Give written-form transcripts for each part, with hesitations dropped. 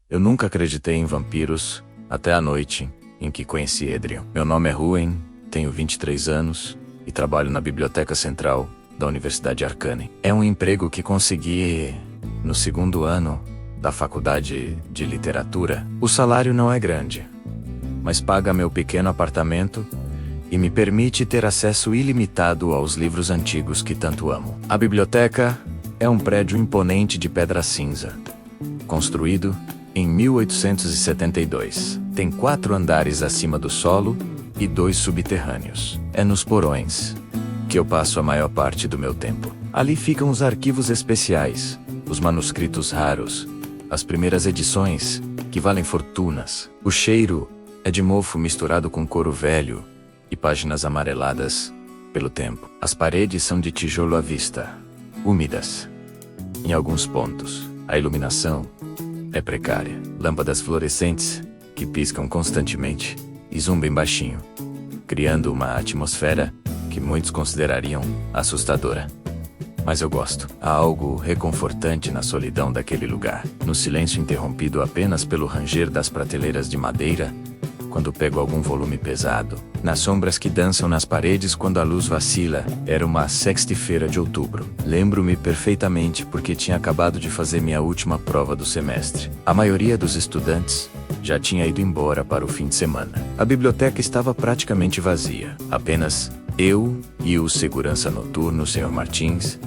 Eu nunca acreditei em vampiros, até a noite em que conheci Edrian. Meu nome é Ruin, tenho 23 anos e trabalho na Biblioteca Central da Universidade Arcane. É um emprego que consegui no segundo ano da Faculdade de Literatura. O salário não é grande, mas paga meu pequeno apartamento e me permite ter acesso ilimitado aos livros antigos que tanto amo. A biblioteca é um prédio imponente de pedra cinza, construído em 1872. Tem 4 andares acima do solo e 2 subterrâneos. É nos porões que eu passo a maior parte do meu tempo. Ali ficam os arquivos especiais, os manuscritos raros, as primeiras edições, que valem fortunas. O cheiro é de mofo misturado com couro velho e páginas amareladas pelo tempo. As paredes são de tijolo à vista, úmidas. Em alguns pontos, a iluminação é precária. Lâmpadas fluorescentes que piscam constantemente e zumbem baixinho, criando uma atmosfera que muitos considerariam assustadora. Mas eu gosto. Há algo reconfortante na solidão daquele lugar, no silêncio interrompido apenas pelo ranger das prateleiras de madeira quando pego algum volume pesado, nas sombras que dançam nas paredes quando a luz vacila. Era uma sexta-feira de outubro. Lembro-me perfeitamente porque tinha acabado de fazer minha última prova do semestre. A maioria dos estudantes já tinha ido embora para o fim de semana. A biblioteca estava praticamente vazia. Apenas eu e o segurança noturno, Sr. Martins,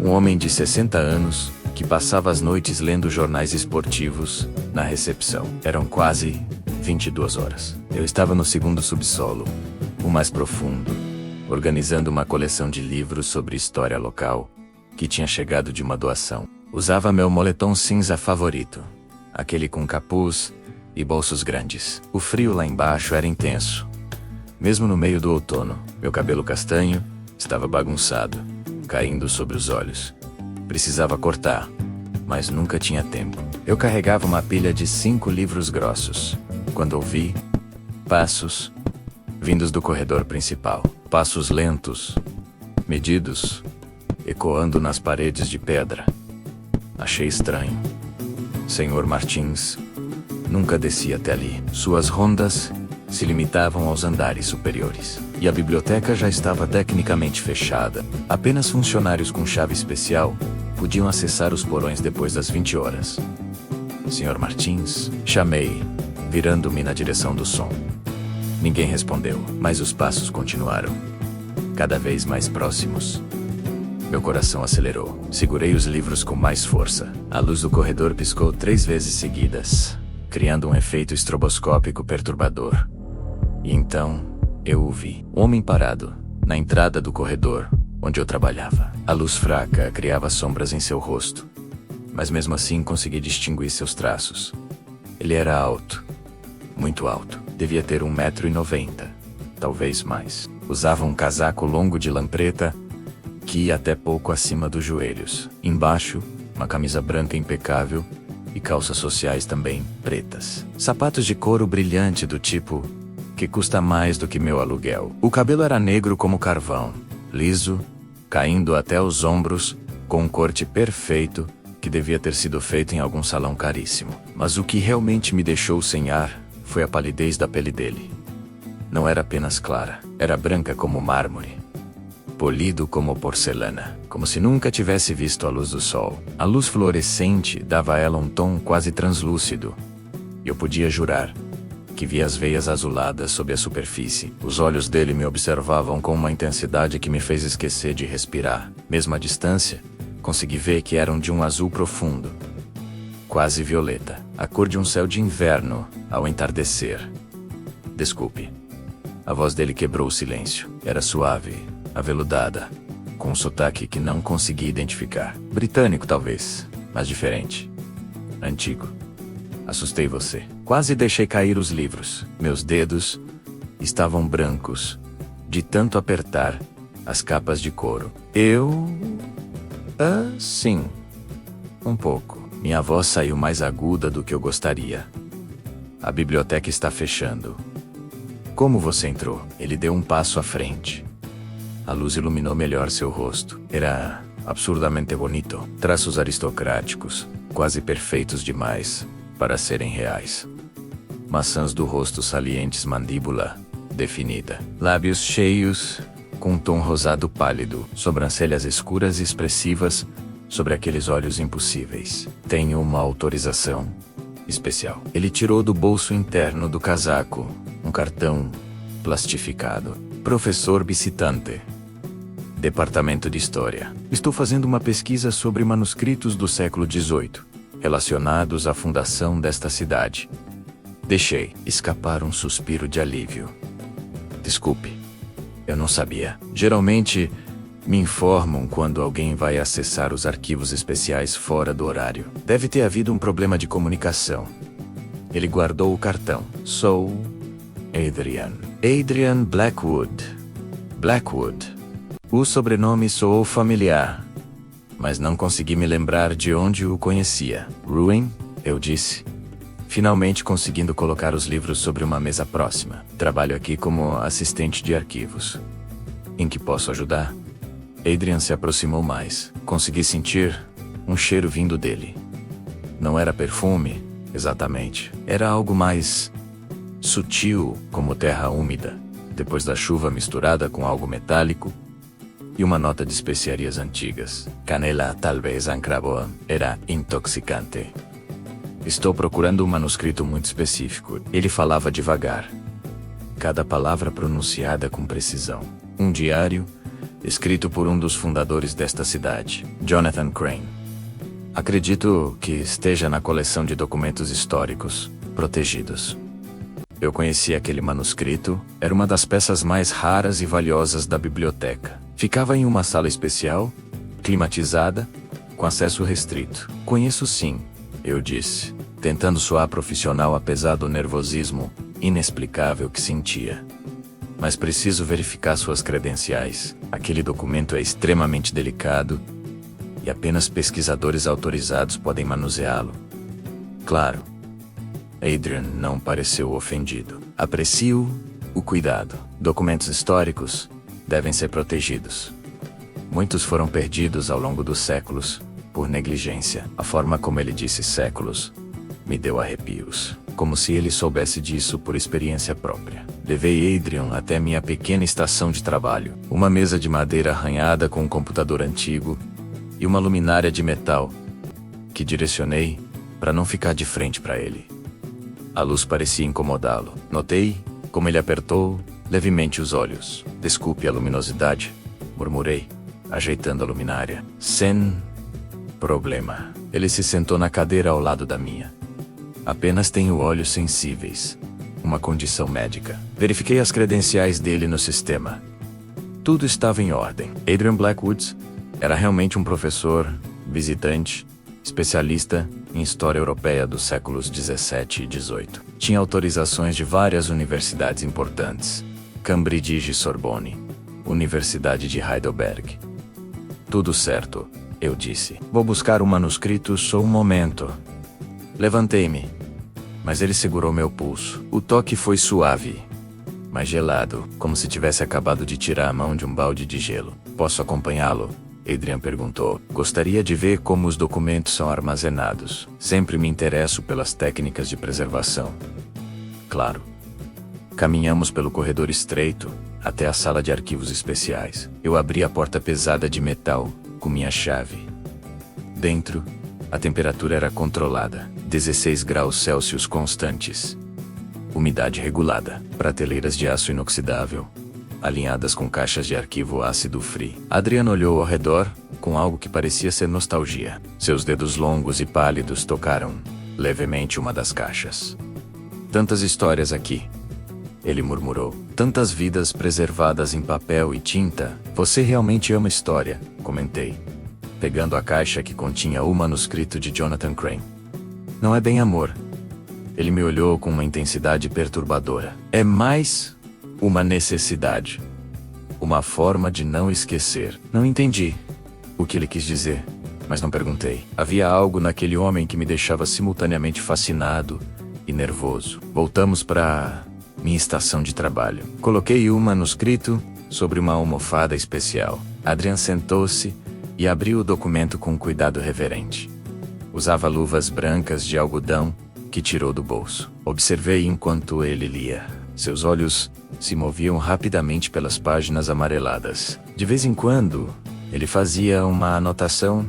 um homem de 60 anos que passava as noites lendo jornais esportivos na recepção. Eram quase 22 horas. Eu estava no segundo subsolo, o mais profundo, organizando uma coleção de livros sobre história local que tinha chegado de uma doação. Usava meu moletom cinza favorito, aquele com capuz e bolsos grandes. O frio lá embaixo era intenso. Mesmo no meio do outono, meu cabelo castanho estava bagunçado, caindo sobre os olhos. Precisava cortar, mas nunca tinha tempo. Eu carregava uma pilha de 5 livros grossos, quando ouvi passos vindos do corredor principal. Passos lentos, medidos, ecoando nas paredes de pedra. Achei estranho. Sr. Martins nunca descia até ali. Suas rondas se limitavam aos andares superiores. E a biblioteca já estava tecnicamente fechada. Apenas funcionários com chave especial podiam acessar os porões depois das 20 horas. Sr. Martins, chamei, virando-me na direção do som. Ninguém respondeu, mas os passos continuaram, cada vez mais próximos. Meu coração acelerou. Segurei os livros com mais força. A luz do corredor piscou 3 vezes seguidas, criando um efeito estroboscópico perturbador. E então, eu o vi. Um homem parado, na entrada do corredor, onde eu trabalhava. A luz fraca criava sombras em seu rosto, mas mesmo assim consegui distinguir seus traços. Ele era alto, muito alto. Devia ter 1,90 m, talvez mais. Usava um casaco longo de lã preta, que ia até pouco acima dos joelhos. Embaixo, uma camisa branca impecável e calças sociais também pretas. Sapatos de couro brilhante do tipo que custa mais do que meu aluguel. O cabelo era negro como carvão, liso, caindo até os ombros, com um corte perfeito que devia ter sido feito em algum salão caríssimo. Mas o que realmente me deixou sem ar foi a palidez da pele dele. Não era apenas clara, era branca como mármore, polido como porcelana, como se nunca tivesse visto a luz do sol. A luz fluorescente dava a ela um tom quase translúcido. Eu podia jurar que via as veias azuladas sob a superfície. Os olhos dele me observavam com uma intensidade que me fez esquecer de respirar. Mesmo à distância, consegui ver que eram de um azul profundo, quase violeta, a cor de um céu de inverno ao entardecer. Desculpe. A voz dele quebrou o silêncio. Era suave, aveludada, com um sotaque que não consegui identificar. Britânico, talvez, mas diferente. Antigo. Assustei você. Quase deixei cair os livros. Meus dedos estavam brancos, de tanto apertar as capas de couro. Sim. Um pouco. Minha voz saiu mais aguda do que eu gostaria. A biblioteca está fechando. Como você entrou? Ele deu um passo à frente. A luz iluminou melhor seu rosto. Era absurdamente bonito. Traços aristocráticos, quase perfeitos demais, para serem reais. Maçãs do rosto salientes, mandíbula definida, lábios cheios, com um tom rosado pálido, sobrancelhas escuras e expressivas, sobre aqueles olhos impossíveis. Tenho uma autorização especial. Ele tirou do bolso interno do casaco um cartão plastificado. Professor visitante. Departamento de História. Estou fazendo uma pesquisa sobre manuscritos do século XVIII, relacionados à fundação desta cidade. Deixei escapar um suspiro de alívio. Desculpe, eu não sabia. Geralmente, me informam quando alguém vai acessar os arquivos especiais fora do horário. Deve ter havido um problema de comunicação. Ele guardou o cartão. Sou Adrian. Adrian Blackwood. Blackwood. O sobrenome soou familiar, mas não consegui me lembrar de onde o conhecia. Ruin, eu disse, finalmente conseguindo colocar os livros sobre uma mesa próxima. Trabalho aqui como assistente de arquivos. Em que posso ajudar? Adrian se aproximou mais. Consegui sentir um cheiro vindo dele. Não era perfume, exatamente. Era algo mais sutil, como terra úmida, depois da chuva misturada com algo metálico, e uma nota de especiarias antigas. Canela, talvez ancravoa. Era intoxicante. Estou procurando um manuscrito muito específico. Ele falava devagar, cada palavra pronunciada com precisão. Um diário, escrito por um dos fundadores desta cidade, Jonathan Crane. Acredito que esteja na coleção de documentos históricos, protegidos. Eu conheci aquele manuscrito, era uma das peças mais raras e valiosas da biblioteca. Ficava em uma sala especial, climatizada, com acesso restrito. Conheço sim, eu disse, tentando soar profissional apesar do nervosismo inexplicável que sentia. Mas preciso verificar suas credenciais. Aquele documento é extremamente delicado e apenas pesquisadores autorizados podem manuseá-lo. Claro. Adrian não pareceu ofendido. Aprecio o cuidado. Documentos históricos devem ser protegidos. Muitos foram perdidos ao longo dos séculos, por negligência. A forma como ele disse séculos me deu arrepios, como se ele soubesse disso por experiência própria. Levei Adrian até minha pequena estação de trabalho, uma mesa de madeira arranhada com um computador antigo e uma luminária de metal, que direcionei para não ficar de frente para ele. A luz parecia incomodá-lo. Notei como ele apertou levemente os olhos. Desculpe a luminosidade, murmurei, ajeitando a luminária. Sem problema. Ele se sentou na cadeira ao lado da minha. Apenas tenho olhos sensíveis. Uma condição médica. Verifiquei as credenciais dele no sistema. Tudo estava em ordem. Adrian Blackwood era realmente um professor, visitante, especialista em história europeia dos séculos 17 e 18. Tinha autorizações de várias universidades importantes. Cambridge e Sorbonne. Universidade de Heidelberg. Tudo certo, eu disse. Vou buscar um manuscrito só um momento. Levantei-me, mas ele segurou meu pulso. O toque foi suave, mas gelado, como se tivesse acabado de tirar a mão de um balde de gelo. Posso acompanhá-lo? Adrian perguntou. Gostaria de ver como os documentos são armazenados. Sempre me interesso pelas técnicas de preservação. Claro. Caminhamos pelo corredor estreito, até a sala de arquivos especiais. Eu abri a porta pesada de metal, com minha chave. Dentro, a temperatura era controlada, 16 graus Celsius constantes. Umidade regulada, prateleiras de aço inoxidável, alinhadas com caixas de arquivo ácido free. Adriano olhou ao redor, com algo que parecia ser nostalgia. Seus dedos longos e pálidos tocaram, levemente, uma das caixas. Tantas histórias aqui, ele murmurou. Tantas vidas preservadas em papel e tinta. Você realmente ama história, comentei, pegando a caixa que continha o manuscrito de Jonathan Crane. Não é bem amor. Ele me olhou com uma intensidade perturbadora. É mais uma necessidade. Uma forma de não esquecer. Não entendi o que ele quis dizer, mas não perguntei. Havia algo naquele homem que me deixava simultaneamente fascinado e nervoso. Voltamos para minha estação de trabalho. Coloquei o manuscrito sobre uma almofada especial. Adrian sentou-se e abriu o documento com cuidado reverente. Usava luvas brancas de algodão que tirou do bolso. Observei enquanto ele lia. Seus olhos se moviam rapidamente pelas páginas amareladas. De vez em quando, ele fazia uma anotação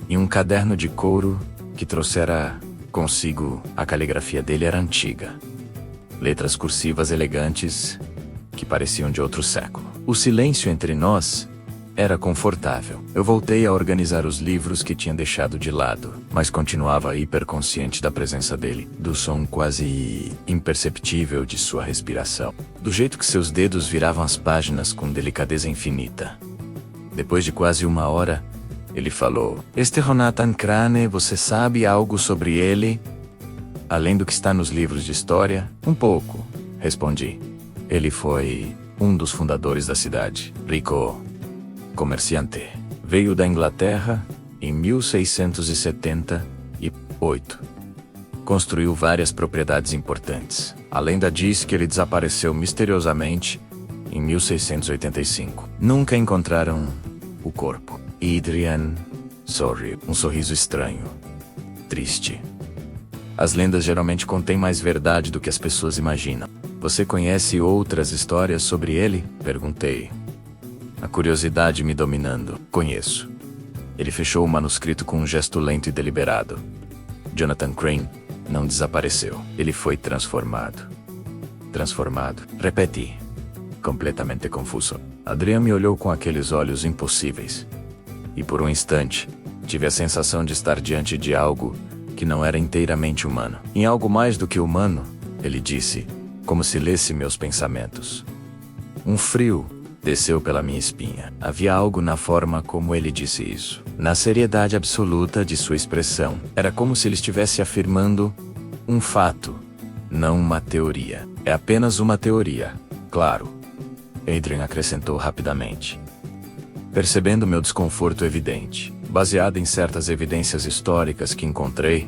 em um caderno de couro que trouxera consigo. A caligrafia dele era antiga. Letras cursivas elegantes que pareciam de outro século. O silêncio entre nós era confortável. Eu voltei a organizar os livros que tinha deixado de lado, mas continuava hiperconsciente da presença dele, do som quase imperceptível de sua respiração, do jeito que seus dedos viravam as páginas com delicadeza infinita. Depois de quase uma hora, ele falou: "Este Jonathan Crane, você sabe algo sobre ele? Além do que está nos livros de história?" "Um pouco", respondi. "Ele foi um dos fundadores da cidade. Rico comerciante. Veio da Inglaterra em 1678. Construiu várias propriedades importantes. A lenda diz que ele desapareceu misteriosamente em 1685. Nunca encontraram o corpo." Adrian sorriu, um sorriso estranho, triste. "As lendas geralmente contêm mais verdade do que as pessoas imaginam." "Você conhece outras histórias sobre ele?" perguntei, a curiosidade me dominando. "Conheço." Ele fechou o manuscrito com um gesto lento e deliberado. "Jonathan Crane não desapareceu. Ele foi transformado." "Transformado?" repeti, completamente confuso. Adrian me olhou com aqueles olhos impossíveis. E por um instante, tive a sensação de estar diante de algo que não era inteiramente humano. "Em algo mais do que humano", ele disse, como se lesse meus pensamentos. Um frio desceu pela minha espinha. Havia algo na forma como ele disse isso, na seriedade absoluta de sua expressão. Era como se ele estivesse afirmando um fato, não uma teoria. "É apenas uma teoria, claro", Adrian acrescentou rapidamente. Percebendo meu desconforto evidente, baseado em certas evidências históricas que encontrei,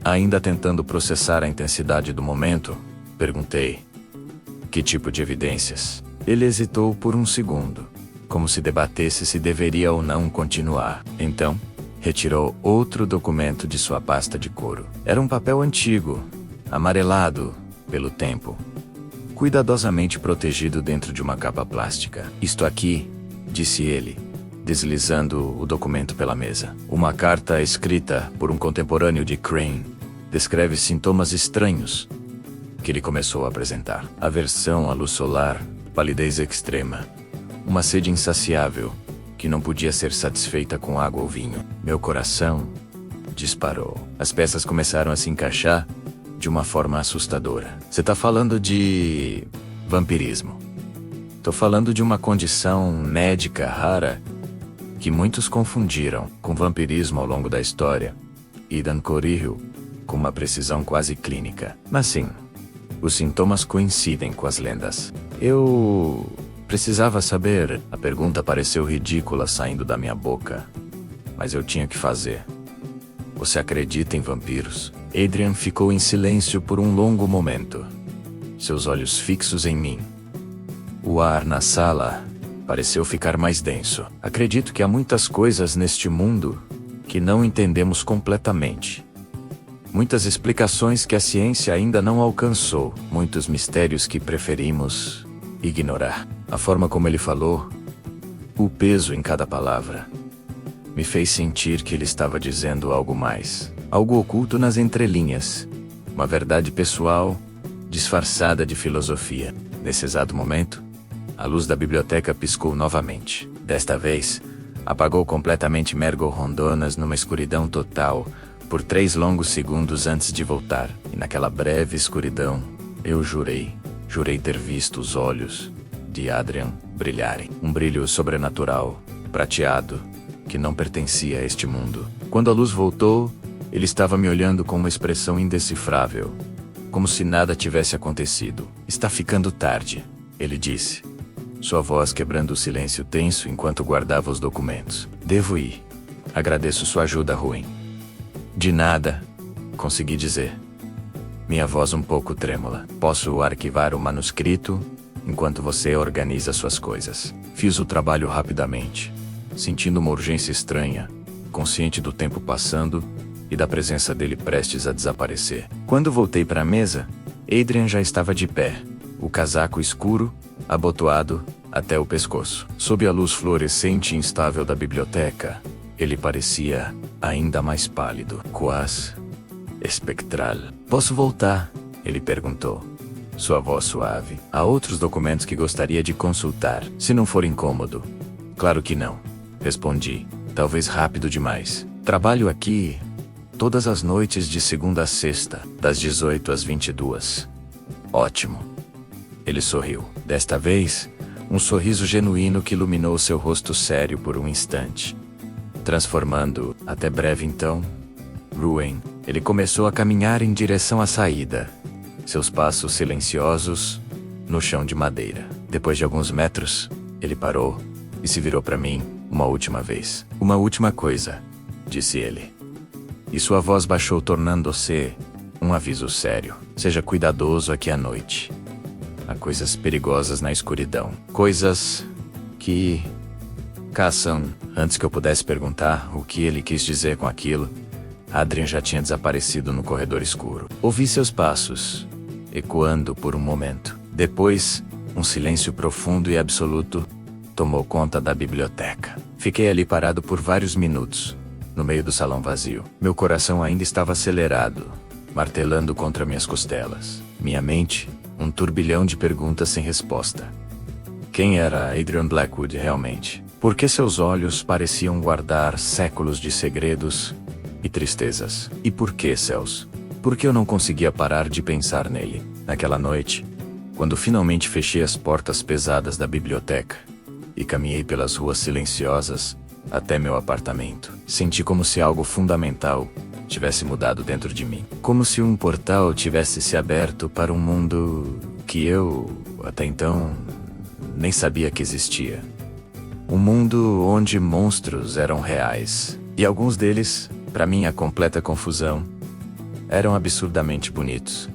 ainda tentando processar a intensidade do momento, perguntei: "Que tipo de evidências?" Ele hesitou por um segundo, como se debatesse se deveria ou não continuar. Então, retirou outro documento de sua pasta de couro. Era um papel antigo, amarelado pelo tempo, cuidadosamente protegido dentro de uma capa plástica. "Isto aqui", disse ele, deslizando o documento pela mesa. "Uma carta escrita por um contemporâneo de Crane. Descreve sintomas estranhos que ele começou a apresentar. Aversão à luz solar, palidez extrema, uma sede insaciável que não podia ser satisfeita com água ou vinho." Meu coração disparou. As peças começaram a se encaixar de uma forma assustadora. "Você tá falando de vampirismo?" "Tô falando de uma condição médica rara que muitos confundiram com vampirismo ao longo da história." Idan corrigiu com uma precisão quase clínica. "Mas sim, os sintomas coincidem com as lendas." Eu precisava saber. A pergunta pareceu ridícula saindo da minha boca, mas eu tinha que fazer. "Você acredita em vampiros?" Adrian ficou em silêncio por um longo momento, seus olhos fixos em mim. O ar na sala pareceu ficar mais denso. "Acredito que há muitas coisas neste mundo que não entendemos completamente. Muitas explicações que a ciência ainda não alcançou. Muitos mistérios que preferimos ignorar." A forma como ele falou, o peso em cada palavra, me fez sentir que ele estava dizendo algo mais. Algo oculto nas entrelinhas. Uma verdade pessoal, disfarçada de filosofia. Nesse exato momento, a luz da biblioteca piscou novamente. Desta vez, apagou completamente Mergo Rondonas numa escuridão total, por 3 longos segundos antes de voltar. E naquela breve escuridão, eu jurei ter visto os olhos de Adrian brilharem. Um brilho sobrenatural, prateado, que não pertencia a este mundo. Quando a luz voltou, ele estava me olhando com uma expressão indecifrável, como se nada tivesse acontecido. "Está ficando tarde", ele disse, sua voz quebrando o silêncio tenso enquanto guardava os documentos. "Devo ir. Agradeço sua ajuda, Ruin." "De nada", consegui dizer, minha voz um pouco trêmula. "Posso arquivar o manuscrito enquanto você organiza suas coisas." Fiz o trabalho rapidamente, sentindo uma urgência estranha, consciente do tempo passando e da presença dele prestes a desaparecer. Quando voltei para a mesa, Adrian já estava de pé, o casaco escuro, abotoado até o pescoço. Sob a luz fluorescente e instável da biblioteca, ele parecia ainda mais pálido, quase espectral. Posso voltar? Ele perguntou. Sua voz suave. Há outros documentos que gostaria de consultar, se não for incômodo. Claro que não, respondi, talvez rápido demais. Trabalho aqui todas as noites de segunda a sexta, das 18 às 22. Ótimo. Ele sorriu. Desta vez, um sorriso genuíno que iluminou seu rosto sério por um instante, transformando, até breve então, Ruin. Ele começou a caminhar em direção à saída, seus passos silenciosos no chão de madeira. Depois de alguns metros, ele parou e se virou para mim uma última vez. Uma última coisa, disse ele. E sua voz baixou, tornando-se um aviso sério. Seja cuidadoso aqui à noite. Há coisas perigosas na escuridão. Coisas que caçam. Antes que eu pudesse perguntar o que ele quis dizer com aquilo, Adrian já tinha desaparecido no corredor escuro. Ouvi seus passos, ecoando por um momento. Depois, um silêncio profundo e absoluto tomou conta da biblioteca. Fiquei ali parado por vários minutos, no meio do salão vazio. Meu coração ainda estava acelerado, martelando contra minhas costelas. Minha mente, um turbilhão de perguntas sem resposta. Quem era Adrian Blackwood realmente? Por que seus olhos pareciam guardar séculos de segredos e tristezas? E por que, céus? Por que eu não conseguia parar de pensar nele? Naquela noite, quando finalmente fechei as portas pesadas da biblioteca e caminhei pelas ruas silenciosas até meu apartamento, senti como se algo fundamental tivesse mudado dentro de mim. Como se um portal tivesse se aberto para um mundo que eu, até então, nem sabia que existia. Um mundo onde monstros eram reais, e alguns deles, para minha completa confusão, eram absurdamente bonitos.